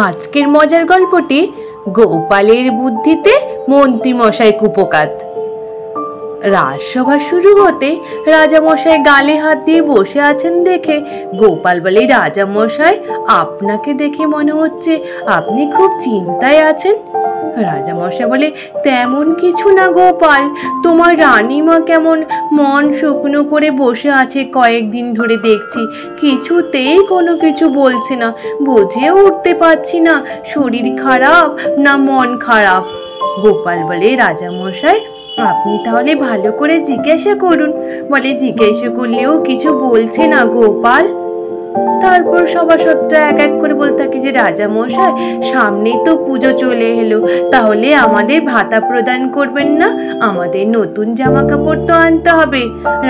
আজকের মজার গল্পটি গোপালের বুদ্ধিতে মন্ত্রীমশাই কুপোকাত। রাজসভা শুরু হতে রাজামশাই গালে হাত দিয়ে বসে আছেন দেখে গোপাল বলে, রাজামশাই, আপনাকে দেখে মনে হচ্ছে আপনি খুব চিন্তায় আছেন। রাজামশাই বলে, তেমন কিছু না গোপাল, তোমার রানীমা কেমন মন শুকনো করে বসে আছে কয়েকদিন ধরে দেখছি, কিছুতেই কোনো কিছু বলছে না, বুঝে উঠতে পারছি না শরীর খারাপ না মন খারাপ। গোপাল বলে, রাজামশাই, আপনি তাহলে ভালো করে জিজ্ঞাসা করুন। বলে, জিজ্ঞাসা করলেও কিছু বলছে না গোপাল। তারপর সভাসদরা এক এক করে বলতে থাকে যে, রাজামশাই, সামনেই তো পুজো চলে এলো, তাহলে আমাদের ভাতা প্রদান করবেন না? আমাদের নতুন জামা কাপড় তো আনতে হবে।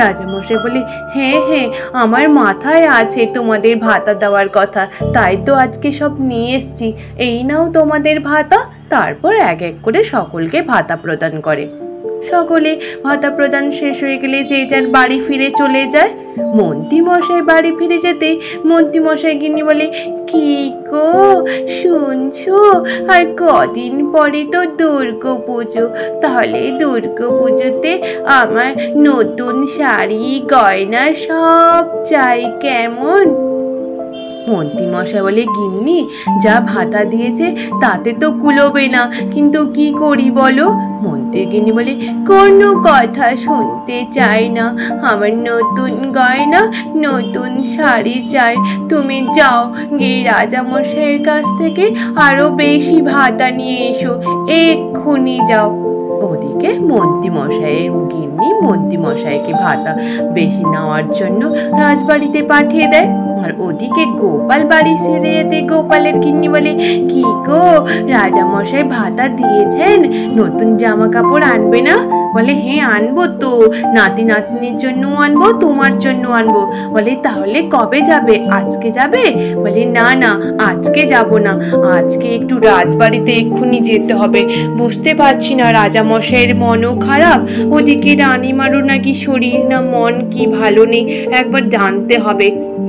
রাজামশাই বলে, হ্যাঁ হ্যাঁ, আমার মাথায় আছে তোমাদের ভাতা দেওয়ার কথা, তাই তো আজকে সব নিয়ে এসছি, এই নাও তোমাদের ভাতা। তারপর এক এক করে সকলকে ভাতা প্রদান করে। সকলে ভাতা প্রদান শেষ হয়ে গেলে যে যার বাড়ি ফিরে চলে যায়। মন্ত্রীমশাই বাড়ি ফিরে যেতে মন্ত্রীমশাই গিন্নি বলে, কি গো শুনছো, আর কদিন পরে তো দুর্গা পুজো, তাহলে দুর্গা পুজোতে আমার নতুন শাড়ি গয়না সব চাই, কেমন? মন্ত্রীমশাই বলে, গিন্নি, যা ভাতা দিয়েছে তাতে তো কুলোবে না, কিন্তু কি করি বলো? মন্ত্রী গিন্নি বলে, কোনো কথা শুনতে চাই না, আমার নতুন গয়না নতুন শাড়ি চাই, তুমি যাও গিয়ে রাজামশাইয়ের কাছ থেকে আরো বেশি ভাতা নিয়ে এসো, এক্ষুনি যাও। ওদিকে মন্ত্রীমশাইয়ের গিন্নি মন্ত্রীমশাইকে ভাতা বেশি নেওয়ার জন্য রাজবাড়িতে পাঠিয়ে দেয়। আর ওদিকে গোপাল বাড়ি ছেড়ে যেতে গোপালের গিন্নি বলে, কি গো, রাজামশাই ভাতা দিয়েছেন, নতুন জামা কাপড় আনবে না? বলে, হ্যাঁ আনবো তো, নাতি নাতনির জন্য আনবো, তোমার জন্য আনবো। বলে, তাহলে কবে যাবে? আজকে যাবে? বলে, না না, আজকে যাব না, আজকে একটু রাজবাড়িতে এক্ষুনি যেতে হবে, বুঝতে পারছি না রাজামশাইয়ের মনও খারাপ, ওদিকে রানীমারও নাকি শরীর না মন কি ভালো নেই, একবার জানতে হবে,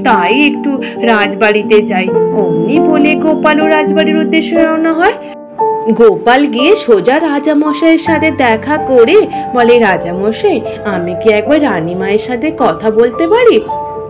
তাই একটু রাজবাড়িতে যাই। অমনি বলে গোপালও রাজবাড়ির উদ্দেশ্যে রওনা হয়। গোপাল গিয়ে সোজা রাজামশাইয়ের সাথে দেখা করে বলে, রাজামশাই, আমি কি একবার রানীমায়ের সাথে কথা বলতে পারি?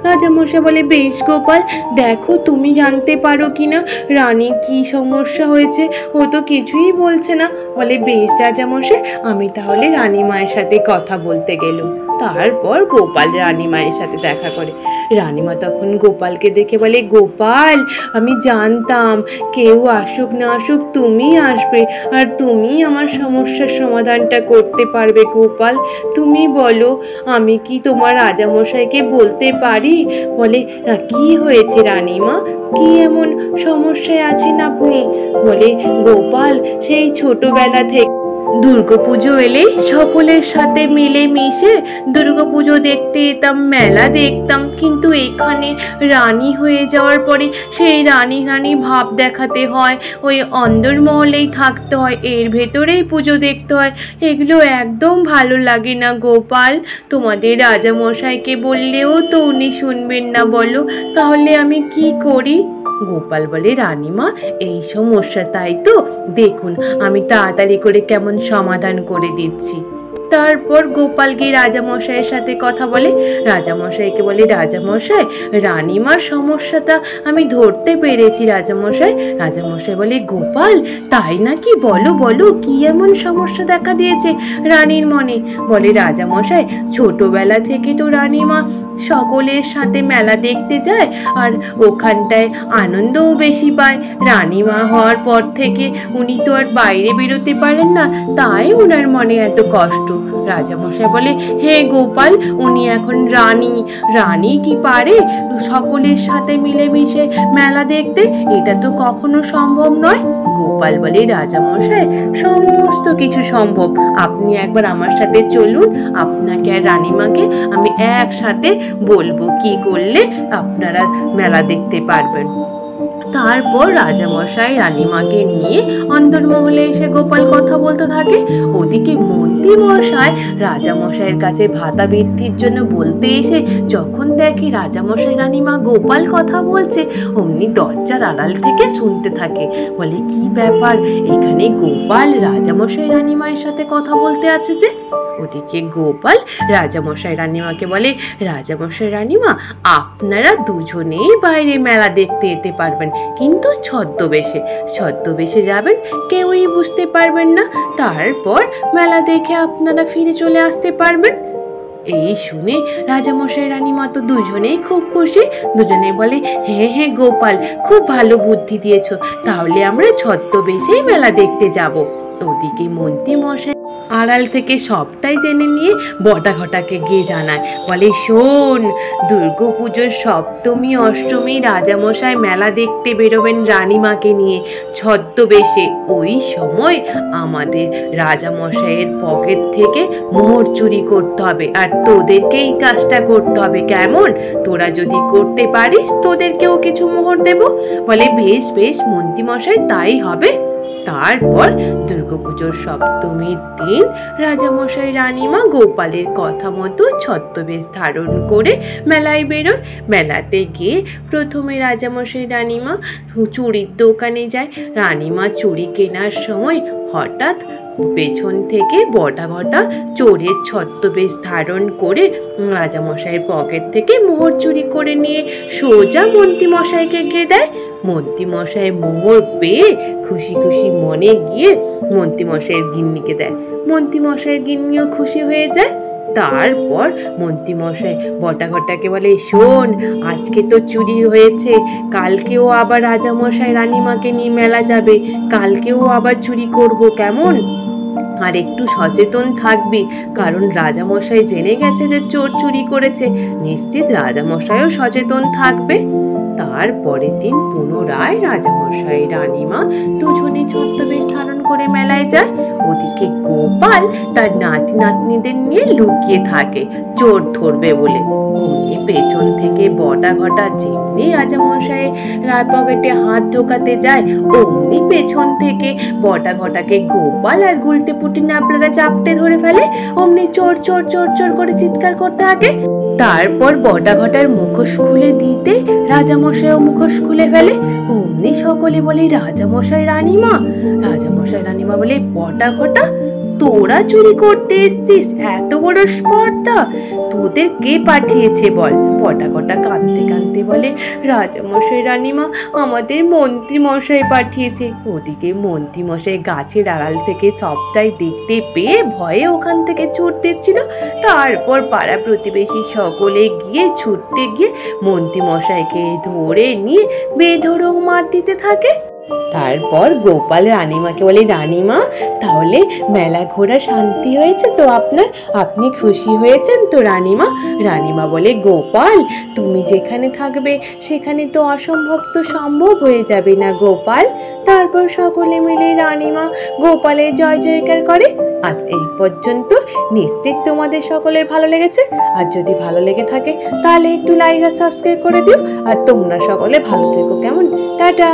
রাজামশাই বলে, বেশ গোপাল, দেখো তুমি জানতে পারো কিনা রানীর কি সমস্যা হয়েছে, ও তো কিছুই বলছে না। বলে, বেশ রাজামশাই, আমি তাহলে রানীমায়ের সাথে কথা বলতে গেলাম। তারপর গোপাল রানীমায়ের সাথে দেখা করে। রানীমা তখন গোপালকে দেখে বলে, গোপাল, আমি জানতাম কেউ আসুক না আসুক তুমি আসবে, আর তুমি আমার সমস্যার সমাধানটা করতে পারবে। গোপাল, তুমি বলো, আমি কি তোমার রাজামশাইকে বলতে পারি? বলে, কি হয়েছে রানীমা, কি এমন সমস্যায় আছেন আপনি? বলে, গোপাল, সেই ছোটবেলা থেকে দুর্গাপুজো এলে সকলের সাথে মিলে মিশে দুর্গাপুজো দেখতে যেতাম, মেলা দেখতাম, কিন্তু এখানে রানী হয়ে যাওয়ার পরে সেই রানী রানী ভাব দেখাতে হয়, ওই অন্দরমহলেই থাকতে হয়, এর ভেতরেই পুজো দেখতে হয়, এগুলো একদম ভালো লাগে না গোপাল। তোমাদের রাজামশাইকে বললেও তো উনি শুনবেন না, বলো তাহলে আমি কি করি? গোপাল বলে, রানীমা, এই সমস্যা, তাই তো, দেখুন আমি তাড়াতাড়ি করে কেমন সমাধান করে দিচ্ছি। তারপর গোপাল গিয়ে রাজামশাইয়ের সাথে কথা বলে। রাজামশাইকে বলে, রাজামশাই, রানীমার সমস্যাটা আমি ধরতে পেরেছি রাজামশাই। রাজামশাই বলে, গোপাল, তাই নাকি? বলো বলো, কি এমন সমস্যা দেখা দিয়েছে রানীর মনে? বলে, রাজামশাই, ছোটবেলা থেকে তো রানীমা সকলের সাথে মেলা দেখতে যায়, আর ওখানটায় আনন্দও বেশি পায়। রানীমা হওয়ার পর থেকে উনি তো আর বাইরে বেরোতে পারেন না, তাই ওনার মনে এত কষ্ট। রাজামশাই বলে, হে গোপাল, উনি এখন রানী, রানী কি পারে সকলের সাথে মিলেমিশে মেলা দেখতে? এটা তো কখনো সম্ভব নয়। গোপাল বলে, রাজামশাই, সমস্ত কিছু সম্ভব, আপনি একবার আমার সাথে চলুন, আপনাকে আর রানীমাকে আমি একসাথে বলবো কি করলে আপনারা মেলা দেখতে পারবেন। তারপর রাজামশাই রানীমাকে নিয়ে অন্দরমহলে এসে গোপাল কথা বলতে থাকে। ওদিকে মন্ত্রী মশাই রাজামশাইয়ের কাছে ভাতা বৃদ্ধির জন্য বলতে এসে যখন দেখে রাজামশাই রানীমা গোপাল কথা বলছে, অমনি দরজার আড়াল থেকে শুনতে থাকে। বলে, কি ব্যাপার, এখানে গোপাল রাজামশাই রানীমায়ের সাথে কথা বলতে আছে যে? ওদিকে গোপাল রাজামশাই রানীমাকে বলে, রাজামশাই রানীমা, আপনারা দুজনেই বাইরে মেলা দেখতে যেতে পারবেন, কিন্তু ছদ্মবেশে যাবেন, কেউই বুঝতে পারবেন না। তারপর মেলা দেখে আপনারা ফিরে চলে আসতে পারবেন। এই শুনে রাজামশাই রানীমা তো দুজনেই খুব খুশি। দুজনে বলে, হ্যাঁ হ্যাঁ গোপাল, খুব ভালো বুদ্ধি দিয়েছ, তাহলে আমরা ছদ্মবেশেই মেলা দেখতে যাব। ওদিকে মন্ত্রী মশাই আড়াল থেকে সবটাই জেনে নিয়ে বটাঘটাকে গিয়ে জানায়। বলে, শোন, দুর্গাপুজোর সপ্তমী অষ্টমী রাজামশাই মেলা দেখতে বেরোবেন রানীমাকে নিয়ে ছদ্মবেশে। ওই সময় আমাদের রাজামশাইয়ের পকেট থেকে মোহর চুরি করতে হবে, আর তোদেরকেই কাজটা করতে হবে, কেমন? তোরা যদি করতে পারিস তোদেরকেও কিছু মোহর দেব। বলে, বেশ বেশ মন্ত্রী মশাই, তাই হবে। তারপর দুর্গাপুজোর সপ্তমীর দিন রাজামশাই রানীমা গোপালের কথা মতো ছদ্মবেশ ধারণ করে মেলায় বেরোয়। মেলাতে গিয়ে প্রথমে রাজামশাই রানীমা চুড়ির দোকানে যায়। রানীমা চুড়ি কেনার সময় হঠাৎ পেছন থেকে বটাঘটা চোরের ছদ্মবেশ ধারণ করে রাজামশাইয়ের পকেট থেকে মোহর চুরি করে নিয়ে সোজা মন্ত্রীমশাইকে গিয়ে দেয়। মন্ত্রীমশাই মোহর পেয়ে খুশি খুশি মনে গিয়ে মন্ত্রীমশাইয়ের গিন্নিকে দেয়। মন্ত্রীমশাইয়ের গিন্নিও খুশি হয়ে যায়। তারপর মন্ত্রীমশাই বটাঘটাকে বলে, শোন, আজকে তো চুরি হয়েছে, কালকেও আবার রাজামশাই রানীমাকে নিয়ে মেলা যাবে, কালকেও আবার চুরি করব, কেমন? আর একটু সচেতন থাকবি, কারণ রাজামশাই জেনে গেছে যে চোর চুরি করেছে, নিশ্চিত রাজামশাইও সচেতন থাকবে। তারপরের দিন পুনরায় রাজামশাই রানীমা দুজনে ছদ্মবেশ ধারণ করে মেলায় যায়। ওদিকে গোপাল তার নাতি নাতনিদের নিয়ে লুকিয়ে থাকে চোর ধরবে বলে। অমনি পেছন থেকে বটাঘটা যেমনি রাজামশাই পকেটে হাত ঢোকাতে যায়, অমনি পেছন থেকে বটাঘটাকে গোপাল আর গুলটে পুটি ন্যাপলারা চাপটে ধরে ফেলে। অমনি চোর চোর চোর চোর করে চিৎকার করতে থাকে। তারপর বটাঘটার মুখোশ খুলে দিতে রাজামশাইও মুখোশ খুলে ফেলে। অমনি সকলে বলে, রাজামশাই রানীমা। রাজামশাই রানীমা বলে, বটাঘটা, তোরা চুরি করতে এসছিস? এত বড় স্পর্ধা, তোদের কে পাঠিয়েছে বল? বটাঘটা কাঁদতে কাঁদতে বলে, রাজামশাই রানীমা, আমাদের মন্ত্রী মশাই পাঠিয়েছে। ওদিকে মন্ত্রী মশাই গাছের আড়াল থেকে সবটাই দেখতে পেয়ে ভয়ে ওখান থেকে ছুট দিচ্ছিল। তারপর পাড়া প্রতিবেশী সকলে গিয়ে ছুটতে গিয়ে মন্ত্রী মশাইকে ধরে নিয়ে বেধড়ক মার দিতে থাকে। তারপর গোপাল রানীমাকে বলে, রানীমা, তাহলে মেলা ঘোরা শান্তি হয়েছে তো আপনার? আপনি খুশি হয়েছেন তো রানীমা? রানীমা বলে, গোপাল, তুমি যেখানে থাকবে সেখানে তো অসম্ভব তো সম্ভব হয়ে যাবে না গোপাল। তারপর সকলে মিলে রানীমা গোপালের জয় জয়কার করে। আজ এই পর্যন্ত, নিশ্চিত তোমাদের সকলের ভালো লেগেছে। আর যদি ভালো লেগে থাকে তাহলে একটু লাইক আর সাবস্ক্রাইব করে দিও। আর তোমরা সকলে ভালো থেকো, কেমন? টাটা।